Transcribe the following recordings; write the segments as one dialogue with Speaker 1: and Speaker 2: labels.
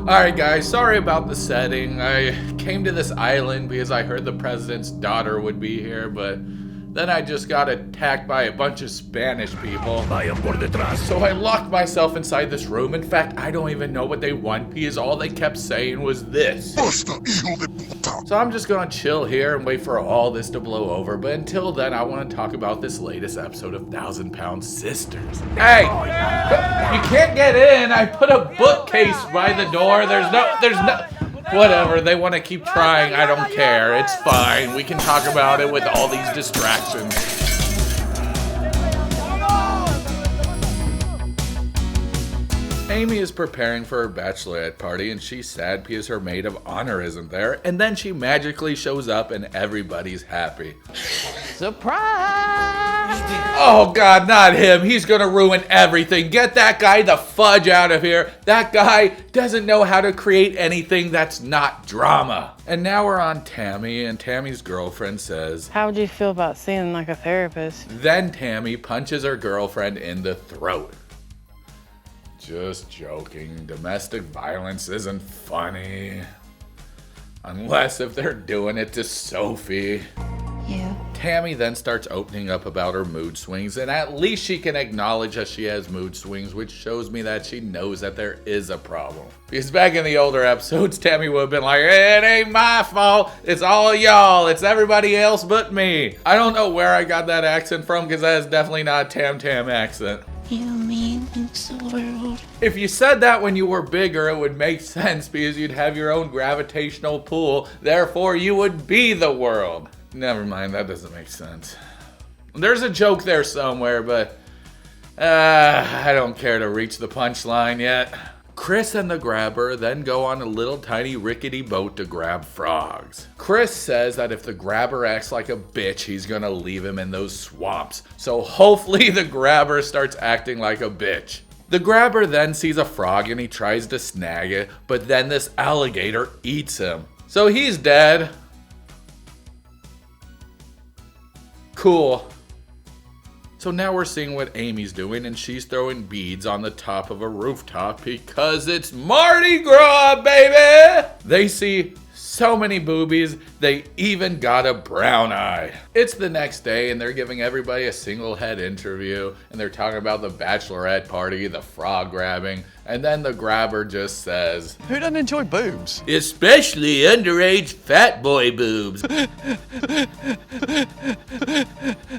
Speaker 1: Alright guys, sorry about the setting. I came to this island because I heard the president's daughter would be here, but then I just got attacked by a bunch of Spanish people. So I locked myself inside this room. In fact, I don't even know what they want because all they kept saying was this. So I'm just gonna chill here and wait for all this to blow over. But until then, I want to talk about this latest episode of 1,000-Pound Sisters. Hey, you can't get in. I put a bookcase by the door. There's no. Whatever, they want to keep trying, I don't care, it's fine, we can talk about it with all these distractions. Amy is preparing for her bachelorette party and she's sad because her maid of honor isn't there, and then she magically shows up and everybody's happy.
Speaker 2: Surprise!
Speaker 1: Oh God, not him. He's gonna ruin everything. Get that guy the fudge out of here. That guy doesn't know how to create anything that's not drama. And now we're on Tammy, and Tammy's girlfriend says,
Speaker 2: How would you feel about seeing like a therapist?
Speaker 1: Then Tammy punches her girlfriend in the throat. Just joking. Domestic violence isn't funny. Unless if they're doing it to Sophie.
Speaker 3: Yeah.
Speaker 1: Tammy then starts opening up about her mood swings, and at least she can acknowledge that she has mood swings, which shows me that she knows that there is a problem. Because back in the older episodes, Tammy would have been like, it ain't my fault, it's all y'all, it's everybody else but me. I don't know where I got that accent from, because that is definitely not a Tam accent.
Speaker 3: You mean it's the world?
Speaker 1: If you said that when you were bigger, it would make sense, because you'd have your own gravitational pull, therefore you would be the world. Never mind, that doesn't make sense. There's a joke there somewhere, but I don't care to reach the punchline yet. Chris and the grabber then go on a little tiny rickety boat to grab frogs. Chris says that if the grabber acts like a bitch, he's gonna leave him in those swamps. So hopefully the grabber starts acting like a bitch. The grabber then sees a frog and he tries to snag it, but then this alligator eats him. So he's dead. Cool. So now we're seeing what Amy's doing, and she's throwing beads on the top of a rooftop because it's Mardi Gras, baby! They see so many boobies, they even got a brown eye. It's the next day, and they're giving everybody a single head interview, and they're talking about the bachelorette party, the frog grabbing, and then the grabber just says,
Speaker 4: Who doesn't enjoy boobs?
Speaker 1: especially underage fat boy boobs.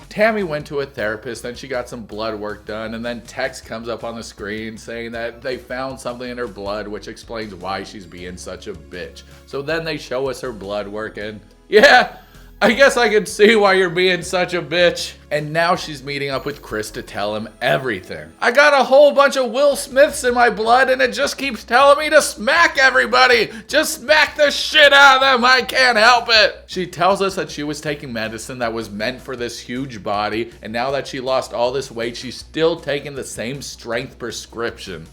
Speaker 1: Tammy went to a therapist, then she got some blood work done, and then text comes up on the screen saying that they found something in her blood which explains why she's being such a bitch. So then they show us her blood work, and yeah, I guess I can see why you're being such a bitch. And now she's meeting up with Chris to tell him everything. I got a whole bunch of Will Smiths in my blood and it just keeps telling me to smack everybody. Just smack the shit out of them. I can't help it. She tells us that she was taking medicine that was meant for this huge body. And now that she lost all this weight, she's still taking the same strength prescription.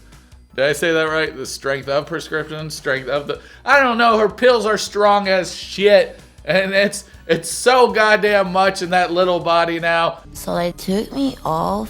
Speaker 1: Did I say that right? The strength of prescription? Strength of the... I don't know. Her pills are strong as shit. And it's so goddamn much in that little body now.
Speaker 3: So they took me all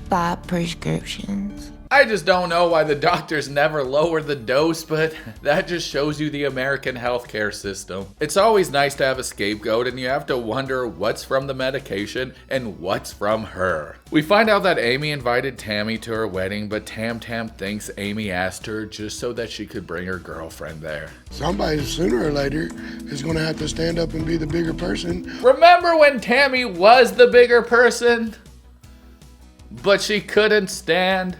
Speaker 3: 5 prescriptions.
Speaker 1: I just don't know why the doctors never lowered the dose, but that just shows you the American healthcare system. It's always nice to have a scapegoat, and you have to wonder what's from the medication and what's from her. We find out that Amy invited Tammy to her wedding, but Tam thinks Amy asked her just so that she could bring her girlfriend there.
Speaker 5: Somebody sooner or later is going to have to stand up and be the bigger person.
Speaker 1: Remember when Tammy was the bigger person, but she couldn't stand?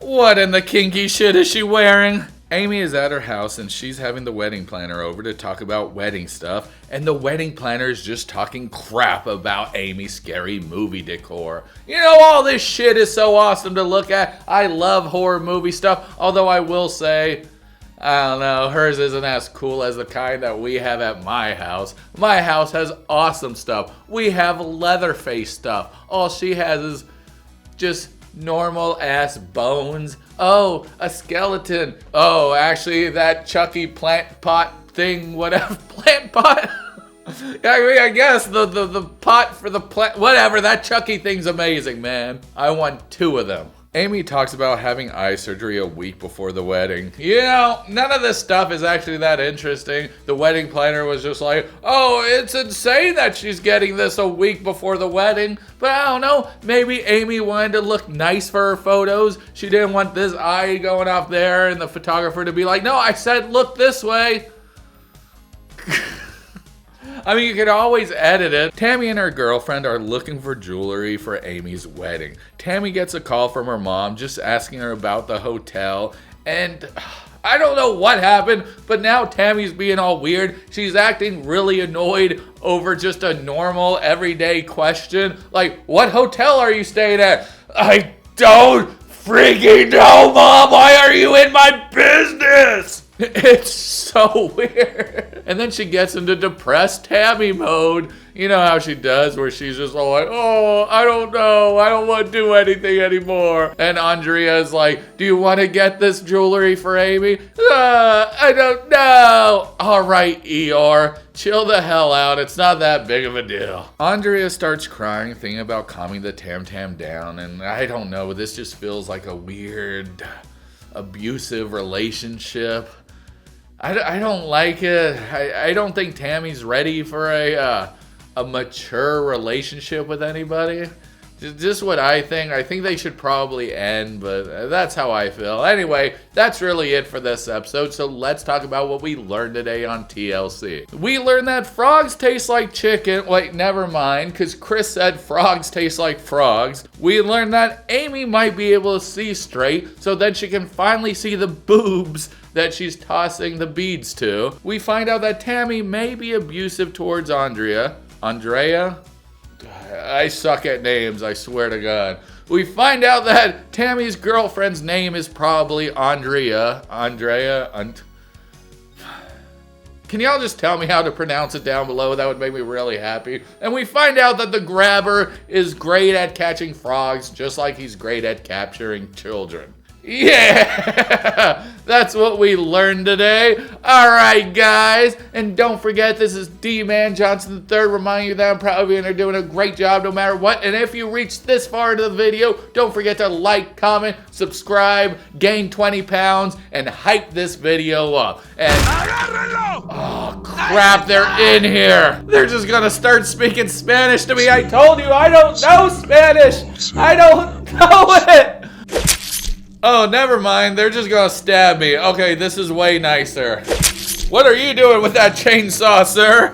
Speaker 1: What in the kinky shit is she wearing? Amy is at her house and she's having the wedding planner over to talk about wedding stuff, and the wedding planner is just talking crap about Amy's scary movie decor. You know, all this shit is so awesome to look at. I love horror movie stuff, although I will say, I don't know, hers isn't as cool as the kind that we have at my house. My house has awesome stuff. We have Leatherface stuff. All she has is just normal ass bones. Oh, a skeleton. Oh, actually that Chucky plant pot thing, whatever. Plant pot? I guess the pot for the plant, whatever. That Chucky thing's amazing, man. I want 2 of them. Amy talks about having eye surgery a week before the wedding. You know, none of this stuff is actually that interesting. The wedding planner was just like, oh, it's insane that she's getting this a week before the wedding. But I don't know, maybe Amy wanted to look nice for her photos. She didn't want this eye going off there and the photographer to be like, no, I said look this way. I mean, you can always edit it. Tammy and her girlfriend are looking for jewelry for Amy's wedding. Tammy gets a call from her mom just asking her about the hotel, and I don't know what happened, but now Tammy's being all weird. She's acting really annoyed over just a normal, everyday question. Like, what hotel are you staying at? I don't freaking know, Mom! Why are you in my business? It's so weird. And then she gets into depressed Tammy mode. You know how she does, where she's just all like, oh, I don't know. I don't want to do anything anymore. And Andrea is like, do you want to get this jewelry for Amy? I don't know. All right, Eeyore, chill the hell out. It's not that big of a deal. Andrea starts crying, thinking about calming the Tam Tam down. And I don't know, this just feels like a weird, abusive relationship. I don't like it. I don't think Tammy's ready for a mature relationship with anybody. Just what I think. I think they should probably end, but that's how I feel. Anyway, that's really it for this episode, so let's talk about what we learned today on TLC. We learned that frogs taste like chicken. Wait, never mind, because Chris said frogs taste like frogs. We learned that Amy might be able to see straight, so then she can finally see the boobs that she's tossing the beads to. We find out that Tammy may be abusive towards Andrea. I suck at names, I swear to God. We find out that Tammy's girlfriend's name is probably Andrea. Can y'all just tell me how to pronounce it down below? That would make me really happy. And we find out that the grabber is great at catching frogs, just like he's great at capturing children. Yeah, that's what we learned today. All right, guys. And don't forget, this is Dee-man Johnson III reminding you that I'm proud of you and they're doing a great job no matter what. And if you reached this far into the video, don't forget to like, comment, subscribe, gain 20 pounds, and hype this video up. And oh, crap, they're in here. They're just gonna start speaking Spanish to me. I told you, I don't know Spanish. I don't know it. Oh, never mind. They're just gonna stab me. Okay, this is way nicer. What are you doing with that chainsaw, sir?